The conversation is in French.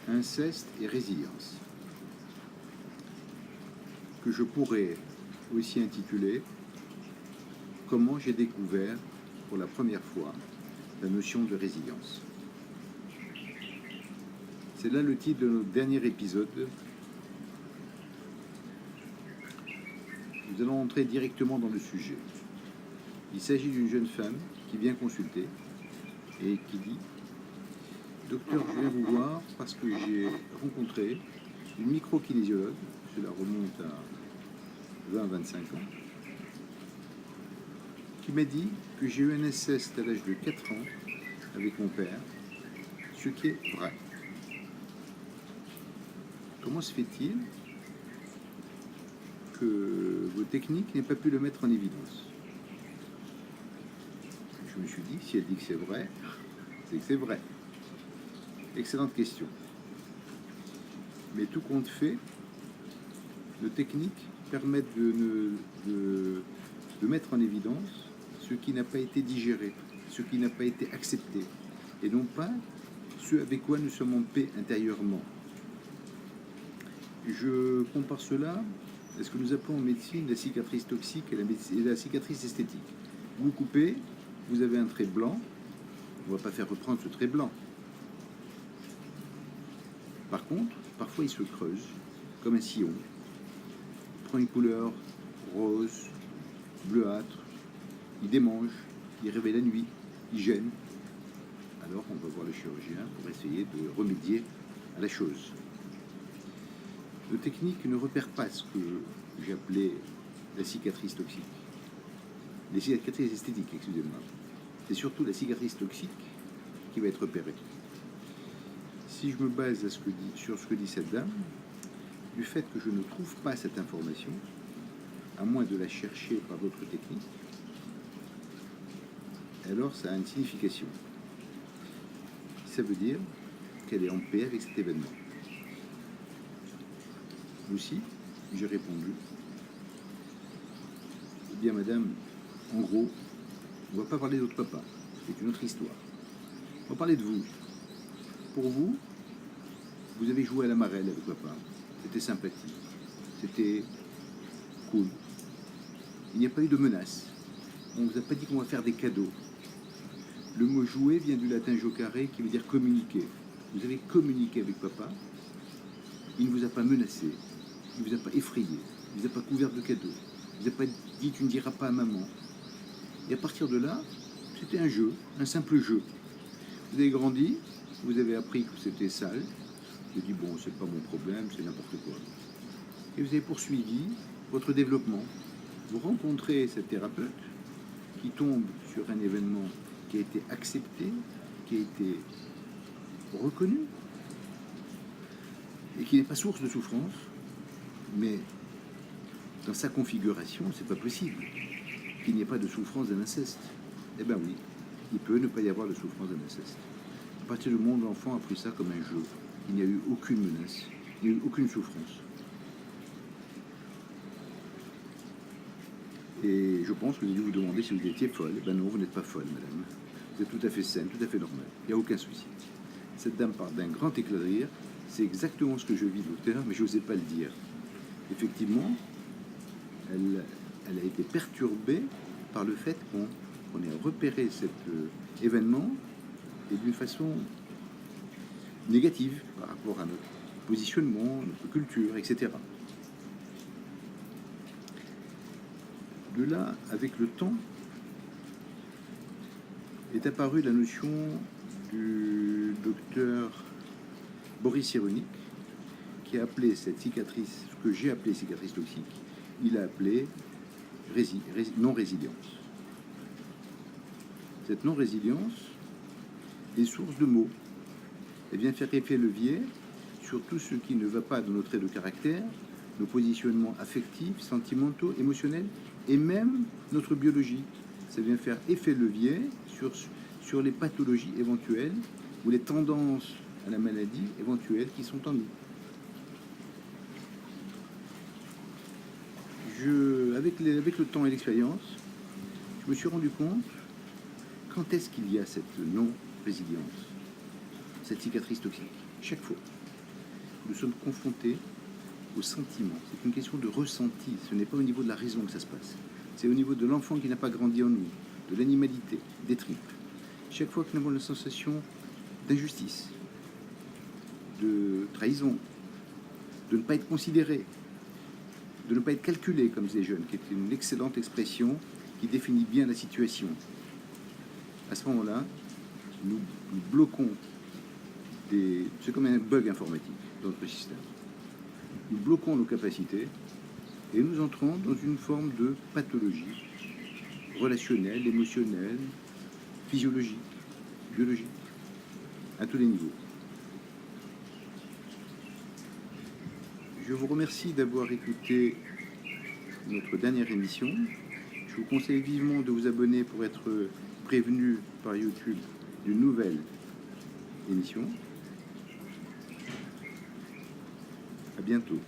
inceste et résilience, que je pourrais aussi intituler « Comment j'ai découvert pour la première fois la notion de résilience ». C'est là le titre de notre dernier épisode. Nous allons entrer directement dans le sujet. Il s'agit d'une jeune femme qui vient consulter et qui dit « Docteur, je viens vous voir parce que j'ai rencontré une micro-kinésiologue, cela remonte à 20-25 ans, qui m'a dit que j'ai eu un inceste à l'âge de 4 ans avec mon père, ce qui est vrai. Comment se fait-il que vos techniques n'aient pas pu le mettre en évidence ?» Je me suis dit, si elle dit que c'est vrai, c'est que c'est vrai. Excellente question. Mais tout compte fait, nos techniques permettent de mettre en évidence ce qui n'a pas été digéré, ce qui n'a pas été accepté, et non pas ce avec quoi nous sommes en paix intérieurement. Je compare cela à ce que nous appelons en médecine la cicatrice toxique et la cicatrice esthétique. Vous coupez, vous avez un trait blanc, on ne va pas faire reprendre ce trait blanc. Par contre, parfois il se creuse comme un sillon, il prend une couleur rose, bleuâtre, il démange, il réveille la nuit, il gêne. Alors on va voir le chirurgien pour essayer de remédier à la chose. Nos techniques ne repèrent pas ce que j'ai appelé la cicatrice toxique. Les cicatrices esthétiques, excusez-moi. C'est surtout la cicatrice toxique qui va être repérée. Si je me base sur ce que dit cette dame, du fait que je ne trouve pas cette information, à moins de la chercher par d'autres techniques, alors ça a une signification. Ça veut dire qu'elle est en paix avec cet événement. Aussi, j'ai répondu, eh bien madame, en gros, on ne va pas parler de votre papa, c'est une autre histoire. On va parler de vous. Pour vous, vous avez joué à la marelle avec papa, c'était sympathique, c'était cool. Il n'y a pas eu de menace, on ne vous a pas dit qu'on va faire des cadeaux. Le mot jouer vient du latin jocare qui veut dire communiquer. Vous avez communiqué avec papa, il ne vous a pas menacé, il ne vous a pas effrayé, il ne vous a pas couvert de cadeaux, il ne vous a pas dit tu ne diras pas à maman. Et à partir de là, c'était un jeu, un simple jeu. Vous avez grandi, vous avez appris que c'était sale, vous avez dit bon, c'est pas mon problème, c'est n'importe quoi. Et vous avez poursuivi votre développement. Vous rencontrez cette thérapeute qui tombe sur un événement qui a été accepté, qui a été reconnu, et qui n'est pas source de souffrance, mais dans sa configuration, c'est pas possible qu'il n'y ait pas de souffrance d'un inceste. Eh bien oui, il peut ne pas y avoir de souffrance d'un inceste. À partir du moment où l'enfant a pris ça comme un jeu, il n'y a eu aucune menace, il n'y a eu aucune souffrance. Et je pense que vous avez dû vous demander si vous étiez folle. Eh bien non, vous n'êtes pas folle, madame. Vous êtes tout à fait saine, tout à fait normale. Il n'y a aucun souci. Cette dame part d'un grand éclat de rire. C'est exactement ce que je vis, docteur, mais je n'osais pas le dire. Effectivement, elle a été perturbée par le fait qu'on ait repéré cet événement et d'une façon négative par rapport à notre positionnement, notre culture, etc. De là, avec le temps, est apparue la notion du docteur Boris Cyrulnik, qui a appelé cette cicatrice, ce que j'ai appelé cicatrice toxique, il a appelé non-résilience. Cette non-résilience est source de mots. Elle vient faire effet levier sur tout ce qui ne va pas dans nos traits de caractère, nos positionnements affectifs, sentimentaux, émotionnels, et même notre biologie. Ça vient faire effet levier sur les pathologies éventuelles ou les tendances à la maladie éventuelles qui sont en nous. Avec le temps et l'expérience, je me suis rendu compte quand est-ce qu'il y a cette non-résilience, cette cicatrice toxique. Chaque fois. nous sommes confrontés au sentiment. C'est une question de ressenti. Ce n'est pas au niveau de la raison que ça se passe. C'est au niveau de l'enfant qui n'a pas grandi en nous, de l'animalité, des tripes. Chaque fois que nous avons la sensation d'injustice, de trahison, de ne pas être considéré, de ne pas être calculé, comme disaient les jeunes, qui est une excellente expression qui définit bien la situation. À ce moment-là, nous bloquons c'est comme un bug informatique dans notre système. Nous bloquons nos capacités et nous entrons dans une forme de pathologie relationnelle, émotionnelle, physiologique, biologique, à tous les niveaux. Je vous remercie d'avoir écouté notre dernière émission. Je vous conseille vivement de vous abonner pour être prévenu par YouTube d'une nouvelle émission. À bientôt.